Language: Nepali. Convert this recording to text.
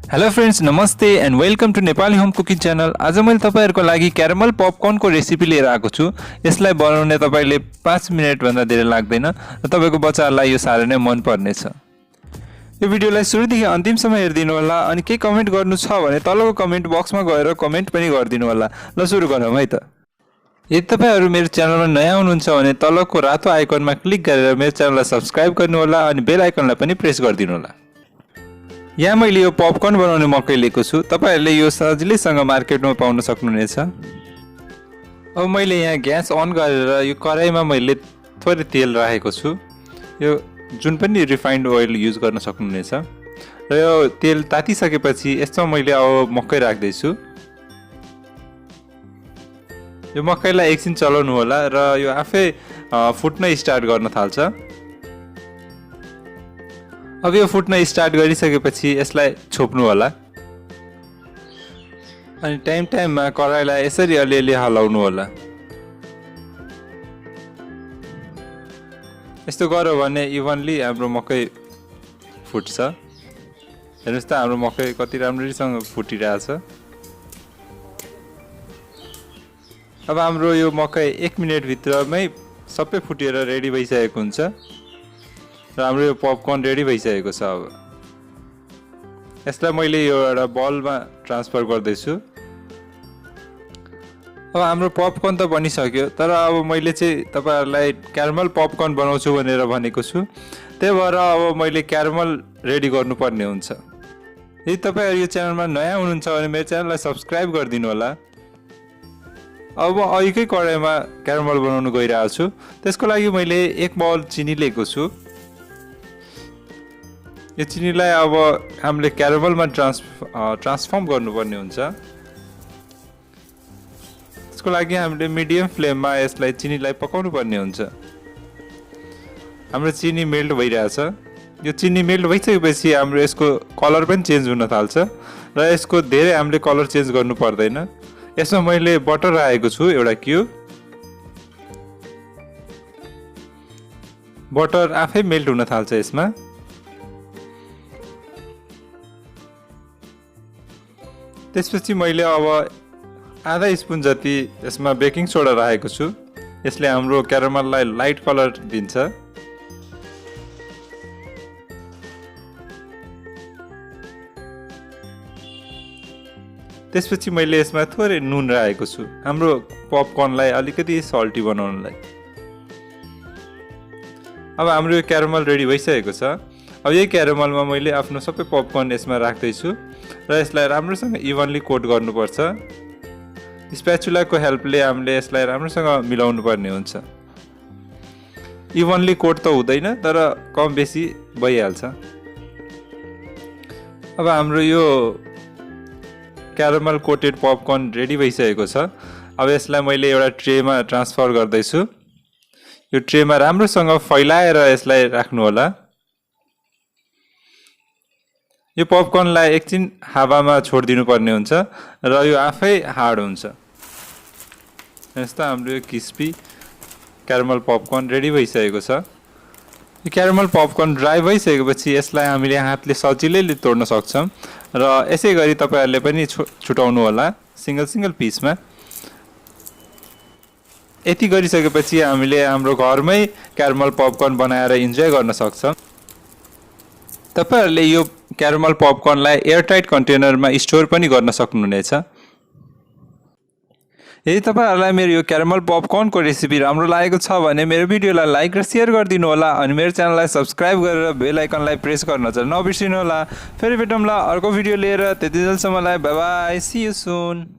हेलो फ्रेंड्स, नमस्ते and welcome to Nepali home cooking channel. आज मैले तपाईहरुको लागि क्यारामल पपकर्नको रेसिपी लिएर आएको छु। यसलाई बनाउने तपाईले 5 मिनेट भन्दा धेरै लाग्दैन र तपाईको बच्चाहरुलाई यो सारै नै मन पर्नेछ। यो भिडियोलाई सुरुदेखि अन्तिमसम्म हेर्दिनु होला अनि के कमेन्ट गर्नु छ भने तलको कमेन्ट बक्समा गएर कमेन्ट पनि गरिदिनु होला। ल सुरु गरौँ है त। यदि तपाईहरु मेरो च्यानलमा नयाँ हुनुहुन्छ भने तलको रातो आइकनमा क्लिक गरेर मेरो च्यानललाई सब्स्क्राइब गर्नु होला अनि बेल आइकनलाई पनि प्रेस गरिदिनु होला। यहाँ मैले यो पपकर्न बनाउने मकै लिएको छु। तपाईहरुले यो सजिलैसँग मार्केटमा पाउन सक्नुहुनेछ। अब मैले यहाँ ग्यास अन गरेर यो कराईमा मैले थोरै तेल राखेको छु। यो जुन पनि रिफाइन्ड ओइल युज गर्न सक्नुहुनेछ। र यो तेल तातिसकेपछि यसमा मैले अब मकै राख्दै छु। यो मकैलाई एकछिन चलाउनु होला र यो आफै फुट्न स्टार्ट गर्न थाल्छ। अब यो फुट्न स्टार्ट गरिसकेपछि यसलाई छोप्नु होला अनि टाइममा कराईलाई यसरी अलिअलि हलाउनु होला। यस्तो गर्यो भने इभनली हाम्रो मकै फुट्छ। हेर्नुस् त हाम्रो मकै कति राम्ररीसँग फुटिरहेछ। अब हाम्रो यो मकै 1 मिनेट भित्रमै सबै फुटेर रेडी भइसकेको हुन्छ र हाम्रो यो पपकर्न रेडी भइसकेको छ। अब यसलाई मैले यो एउटा बलमा ट्रान्सफर गर्दै छु। अब हाम्रो पपकर्न त बनिसक्यो, तर अब मैले चाहिँ तपाईहरुलाई क्यारामल पपकर्न बनाउँछु भनेर भनेको छु। त्यही भएर अब मैले क्यारामल रेडी गर्नुपर्ने हुन्छ। यदि तपाईहरु यो च्यानलमा नयाँ हुनुहुन्छ भने मेरो च्यानललाई सब्स्क्राइब गरिदिनु होला। अब अहिलेकै कराईमा क्यारामल बनाउन गइरहेको छु। त्यसको लागि मैले 1 बाउल चिनी लिएको छु। यो चिनीलाई अब हामीले क्यारामलमा ट्रान्सफर्म गर्नुपर्ने हुन्छ। त्यसको लागि हामीले मिडियम फ्लेममा यसलाई चिनीलाई पकाउनु पर्ने हुन्छ। हाम्रो चिनी मेल्ट भइरहेछ। यो चिनी मेल्ट भइसकेपछि हाम्रो यसको कलर पनि चेन्ज हुन थाल्छ र यसको धेरै हामीले कलर चेन्ज गर्नु पर्दैन। यसमा मैले बटर राखेको छु एउटा क्यूब। बटर आफै मेल्ट हुन थाल्छ यसमा। त्यसपछि मैले अब आधा स्पुन जति यसमा बेकिङ सोडा राखेको छु। यसले हाम्रो क्यारामललाई लाइट कलर दिन्छ। त्यसपछि मैले यसमा थोरै नुन राखेको छु हाम्रो पपकर्नलाई अलिकति सल्टी बनाउनलाई। अब हाम्रो यो क्यारामल रेडी भइसकेको छ। अब यही क्यारामलमा मैले आफ्नो सबै पपकर्न यसमा राख्दै छु र यसलाई राम्रोसँग इभनली कोट गर्नुपर्छ। स्प्याचुलाको हेल्पले हामीले यसलाई राम्रोसँग मिलाउनु पर्ने हुन्छ। इभनली कोट त हुँदैन, तर कम बेसी भइहाल्छ। अब हाम्रो यो क्यारामल कोटेड पपकर्न रेडी भइसकेको छ। अब यसलाई मैले एउटा ट्रेमा ट्रान्सफर गर्दै छु। यो ट्रेमा राम्रोसँग फैलाएर यसलाई राख्नु होला। यो पपकर्नलाई एकछिन हावामा छोडिदिनु पर्ने हुन्छ र यो आफै हार्ड हुन्छ। यस्तो हाम्रो यो क्रिस्पी क्यारामल पपकर्न रेडी भइसकेको छ। यो क्यारामल पपकर्न ड्राई भइसकेपछि यसलाई हामीले हातले सजिलैले तोड्न सक्छौं र यसै गरी तपाईहरुले पनि छुटाउनु होला सिंगल पिसमा। यति गरिसकेपछि हामीले हाम्रो घरमै क्यारामल पपकर्न बनाएर इन्जोय गर्न सक्छौं। तपाईहरुले यो क्यारामल पपकर्नलाई एयरटाइट कन्टेनरमा स्टोर पनि गर्न सक्नुहुनेछ। यदि तपाईहरुलाई मेरो यो क्यारामल पपकर्नको रेसिपी राम्रो लागेको छ भने मेरो भिडियोलाई लाइक र शेयर गरिदिनु होला अनि मेरो च्यानललाई सब्स्क्राइब गरेर बेल आइकनलाई प्रेस गर्न चाहिँ नबिर्सिनु होला। फेरि भेटौँला अर्को भिडियो लिएर। त्यतिन्जेलसम्मलाई bye bye, see you soon.